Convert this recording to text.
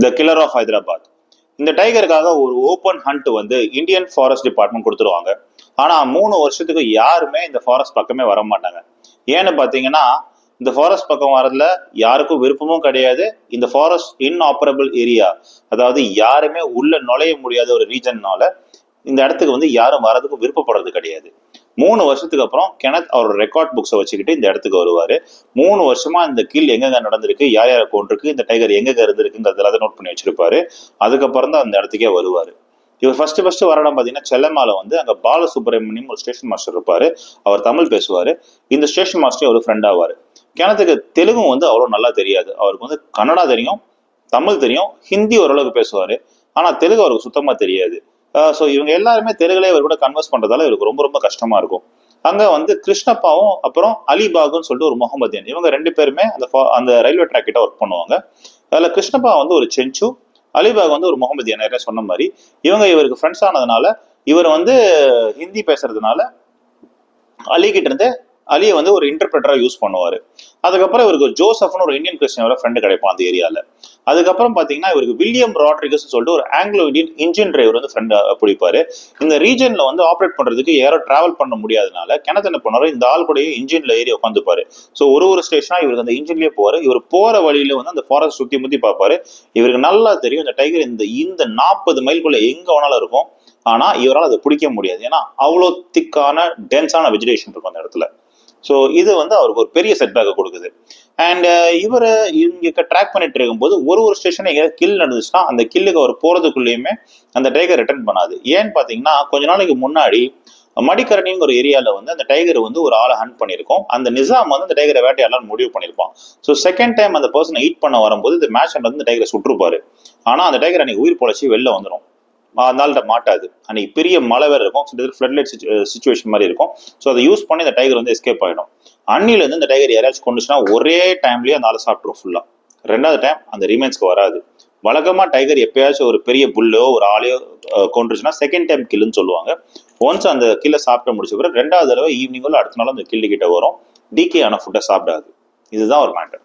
The killer of Hyderabad. இந்த டைகருக்காக ஒரு open hunt வந்து இந்தியன் ஃபாரஸ்ட் டிபார்ட்மெண்ட் கொடுத்துருவாங்க. ஆனா 3 வருஷத்துக்கு யாருமே இந்த ஃபாரஸ்ட் பக்கமே வர மாட்டாங்க. ஏன்னு பாத்தீங்கன்னா இந்த ஃபாரஸ்ட் பக்கம் வரதுல யாருக்கும் விருப்பமும் கிடையாது. இந்த ஃபாரஸ்ட் இன்ஆப்பரபிள் ஏரியா, அதாவது யாருமே உள்ள நுழைய முடியாத ஒரு ரீஜன்னால இந்த இடத்துக்கு வந்து யாரும் வரதுக்கு விருப்பப்படுறது கிடையாது. 3 வருஷத்துக்கு அப்புறம் கெனத் அவரோட ரெக்கார்ட் புக்ஸை வச்சுக்கிட்டு இந்த இடத்துக்கு வருவாரு. 3 வருஷமா இந்த கில் எங்கெங்க நடந்திருக்கு, யார் யாரை கொண்டிருக்கு, இந்த டைகர் எங்கெங்க இருந்திருக்குங்கிறத நோட் பண்ணி வச்சிருப்பாரு. அதுக்கப்புறம் தான் அந்த இடத்துக்கே வருவாரு. இவர் ஃபர்ஸ்ட் வர இடம் பாத்தீங்கன்னா செல்லமால வந்து அங்க பாலசுப்ரமணியம் ஒரு ஸ்டேஷன் மாஸ்டர் இருப்பாரு. அவர் தமிழ் பேசுவாரு. இந்த ஸ்டேஷன் மாஸ்டர் ஒரு ஃப்ரெண்ட் ஆவாரு. கிணத்துக்கு தெலுங்கும் வந்து அவ்வளவு நல்லா தெரியாது. அவருக்கு வந்து கன்னடா தெரியும், தமிழ் தெரியும், ஹிந்தி ஓரளவுக்கு பேசுவாரு. ஆனா தெலுங்கு அவருக்கு சுத்தமா தெரியாது. ஸோ இவங்க எல்லாருமே தெலுங்குல இவர் கூட கன்வர்ஸ் பண்றதால இவருக்கு ரொம்ப ரொம்ப கஷ்டமா இருக்கும். அங்க வந்து கிருஷ்ணப்பாவும் அப்புறம் அலிபாகுன்னு சொல்லிட்டு ஒரு முகமதியன், இவங்க 2 பேருமே அந்த ரயில்வே ட்ராக் கிட்ட ஒர்க் பண்ணுவாங்க. அதுல கிருஷ்ணப்பா வந்து ஒரு செஞ்சு, அலிபாக் வந்து ஒரு முகமதியன். நிறைய சொன்ன மாதிரி இவருக்கு ஃப்ரெண்ட்ஸ் ஆனதுனால இவர் வந்து ஹிந்தி பேசுறதுனால அலி கிட்ட இருந்து அலியை வந்து ஒரு இன்டர்பிரட்டரா யூஸ் பண்ணுவாரு. அதுக்கப்புறம் இவருக்கு ஜோசப்னு ஒரு இந்தியன் கிறிஸ்டியனோட ஃப்ரெண்டு கிடைப்பான் அந்த ஏரியால. அதுக்கப்புறம் பாத்தீங்கன்னா இவருக்கு வில்லியம் ராட்ரிகஸ் சொல்லிட்டு ஒரு ஆங்கிலோ இந்தியன் இன்ஜின் டிரைவர் வந்து ஃப்ரெண்ட் பிடிப்பாரு. இந்த ரீஜன்ல வந்து ஆப்ரேட் பண்றதுக்கு யாரோ டிராவல் பண்ண முடியாதனால கிணத்து என்ன பண்ணுவாரு, இந்த ஆள் கூட இன்ஜின்ல ஏறி உட்காந்துப்பாரு. ஸோ ஒரு ஸ்டேஷனா இவருக்கு அந்த இன்ஜின்லயே போவாரு. இவர் போற வழியில வந்து அந்த ஃபாரஸ்ட் சுத்தி முத்தி பார்ப்பாரு. இவருக்கு நல்லா தெரியும் இந்த டைகர் இந்த 40 மைல்குள்ள எங்க வேணாலும் இருக்கும். ஆனா இவரால் அதை பிடிக்க முடியாது. ஏன்னா அவ்வளோ திக்கான டென்ஸான வெஜிடேஷன் இருக்கும் அந்த இடத்துல. ஸோ இது வந்து அவருக்கு ஒரு பெரிய செட்பேக்கை கொடுக்குது. அண்ட் இவரை இங்க ட்ராக் பண்ணிட்டு இருக்கும்போது ஒரு ஸ்டேஷன் எங்கேயாவது கில் நடந்துச்சுன்னா அந்த கில்லுக்கு அவர் போறதுக்குள்ளேயுமே அந்த டைகர் ரிட்டர்ன் பண்ணாது. ஏன்னு பாத்தீங்கன்னா கொஞ்ச நாளைக்கு முன்னாடி மடிக்கரணிங்கிற ஒரு ஏரியால வந்து அந்த டைகர் வந்து ஒரு ஆளை ஹண்ட் பண்ணியிருக்கோம். அந்த நிசாம் வந்து அந்த டைகரை வேட்டையாடலாம் முடிவு பண்ணியிருப்பான். ஸோ செகண்ட் டைம் அந்த பர்சனை ஹீட் பண்ண வரும்போது இந்த மேட்ச் வந்து அந்த டைகரை சுற்றுப்பாரு. ஆனா அந்த டைகர் அன்னைக்கு உயிர் பொழைச்சி வெளில வந்துடும். அதனால மாட்டாது. அன்னைக்கு பெரிய மழை வேற இருக்கும், ஃப்ளட்லைட் சிச்சுவேஷன் மாதிரி இருக்கும். ஸோ அதை யூஸ் பண்ணி இந்த டைகர் வந்து எஸ்கேப் ஆயிடும். அன்னில இருந்து இந்த டைகர் யாராச்சும் கொண்டுச்சுன்னா ஒரே டைம்லயே அந்த ஆளை சாப்பிட்டுரும் ஃபுல்லா. 2வது டைம் அந்த ரிமைன்ஸ்க்கு வராது. வழக்கமா டைகர் எப்பயாச்சும் ஒரு பெரிய புல்லோ ஒரு ஆளையோ கொண்டுச்சுன்னா செகண்ட் டைம் கில்லுன்னு சொல்லுவாங்க. ஒன்ஸ் அந்த கில்லை சாப்பிட்டு முடிச்ச பிறகு 2வது தடவை ஈவினிங்கோ அடுத்த நாள் அந்த கில்லு கிட்ட வரும். டிகே ஆன ஃபுட்டை சாப்பிடாது. இதுதான் ஒரு மேட்டர்.